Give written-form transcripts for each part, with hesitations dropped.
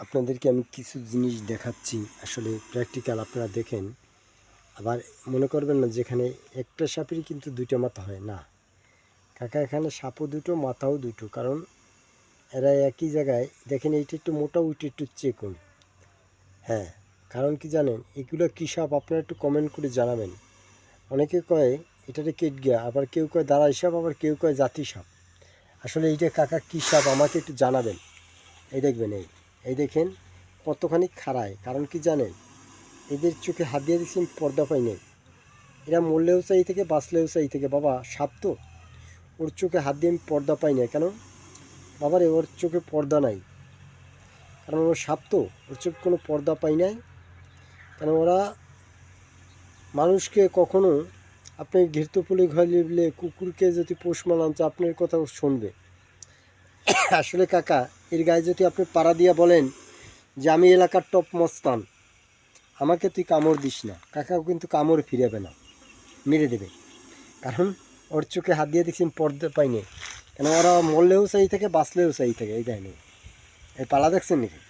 আপনাদেরকে আমি কিছু জিনিস দেখাচ্ছি, আসলে প্র্যাকটিক্যাল, আপনারা দেখেন। আবার মনে করবেন না যেখানে একটা সাপেরই কিন্তু দুইটা মাথা হয় না কাকা, এখানে সাপও দুটো মাথাও দুটো, কারণ এরা একই জায়গায় দেখেন। এইটা একটু মোটা, ওইটা একটু চিকন। হ্যাঁ, কারণ কি জানেন, এগুলো কী সাপ আপনারা একটু কমেন্ট করে জানাবেন। অনেকে কয় এটাতে কেটগিয়া, আবার কেউ কয় দাঁড়াই সাপ, আবার কেউ কয় জাতি সাপ। আসলে এইটা কাকা কী সাপ আমাকে একটু জানাবেন। এই দেখবেন, এই দেখেন কতখানি খাড়ায়, কারণ কি জানেন, এদের চোখে হাত দিয়ে দিচ্ছি পর্দা পাই নেই। এরা মরলেও চাই থেকে, বাঁচলেও চাই থেকে। বাবা সাপ তো, ওর চোখে হাত দিয়ে আমি পর্দা পাই না কেন? বাবারে, ওর চোখে পর্দা নাই, কারণ ওর সাপ তো, ওর চোখে কোনো পর্দা পাই নাই। কেন ওরা মানুষকে কখনো, আপনি ঘৃতপুলি ঘরে কুকুরকে যদি পোষ মানাচ্ছে, আপনার কথা শুনবে। আসলে কাকা, এর গায়ে যদি আপনি পাড়া দিয়া বলেন যে আমি এলাকার টপ মস্তান, আমাকে তুই কামড় দিস না, কাকাও কিন্তু কামড় ফিরাবে না, মেরে দেবে। কারণ ওর চোখে হাত দিয়ে দেখছি পর্দা পাইনি। কেন ওরা মরলেও চাই থাকে, বাঁচলেও চাই থাকে। এই দেয়নি, এই পালা দেখছেন নাকি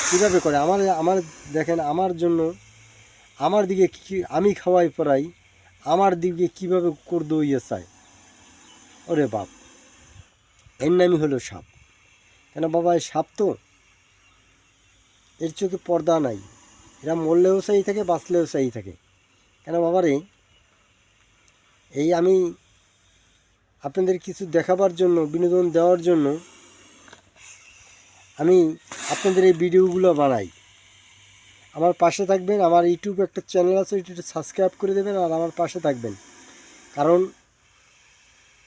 কীভাবে করে? আমার দেখেন, আমার জন্য, আমার দিকে কী আমি খাওয়াই পড়াই, আমার দিকে কীভাবে করে দইয়ে চায়। ওরে বাপ, এর নামই হলো সাপ। কেন বাবা, এই সাপ তো, এর চোখে পর্দা নাই। এরা মরলেও চাই থাকে, বাঁচলেও চাই থাকে। কেন বাবারে, এই আমি আপনাদের কিছু দেখাবার জন্য, বিনোদন দেওয়ার জন্য আমি আপনাদের এই ভিডিওগুলো বানাই। আমার পাশে থাকবেন। আমার ইউটিউবে একটা চ্যানেল আছে, ইউটিউবে সাবস্ক্রাইব করে দেবেন আর আমার পাশে থাকবেন। কারণ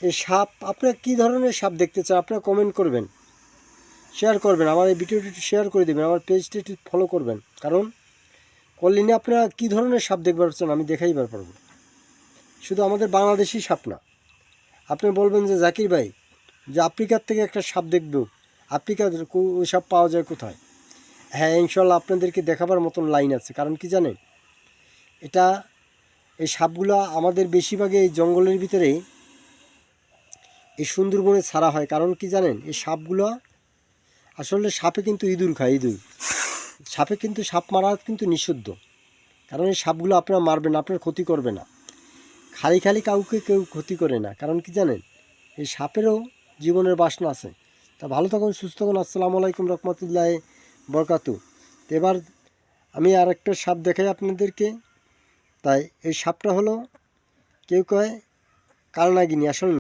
এই সাপ, আপনারা কী ধরনের সাপ দেখতে চান আপনারা কমেন্ট করবেন, শেয়ার করবেন। আমার এই ভিডিওটি একটু শেয়ার করে দেবেন, আমার পেজটি একটু ফলো করবেন। কারণ করলে আপনারা কী ধরনের সাপ দেখবার চান আমি দেখাইবার পারবো। শুধু আমাদের বাংলাদেশি সাপ না, আপনি বলবেন যে জাকির ভাই, যে আফ্রিকার থেকে একটা সাপ দেখবো, আফ্রিকার ওই সাপ পাওয়া যায় কোথায়? হ্যাঁ, ইনশাল্লাহ আপনাদেরকে দেখাবার মতন লাইন আছে। কারণ কি জানেন, এটা, এই সাপগুলো আমাদের বেশিরভাগে এই জঙ্গলের ভিতরে, এই সুন্দরবনে ছাড়া হয়। কারণ কি জানেন, এই সাপগুলো আসলে, সাপে কিন্তু ইঁদুর খায়, ইঁদুর। সাপে কিন্তু, সাপ মারা কিন্তু নিষিদ্ধ। কারণ এই সাপগুলো আপনারা মারবেন, আপনার ক্ষতি করবে না। খালি খালি কাউকে কেউ ক্ষতি করে না। কারণ কি জানেন, এই সাপেরও জীবনের বাসনা আছে। তা ভালো থাকুন, সুস্থ থাকুন। আসসালামু আলাইকুম রহমতুল্লাহ বরকাতু। তো এবার আমি আর একটা সাপ দেখাই আপনাদেরকে। তাই এই সাপটা হলো, কেউ কয় কালনাগিনী, আসলে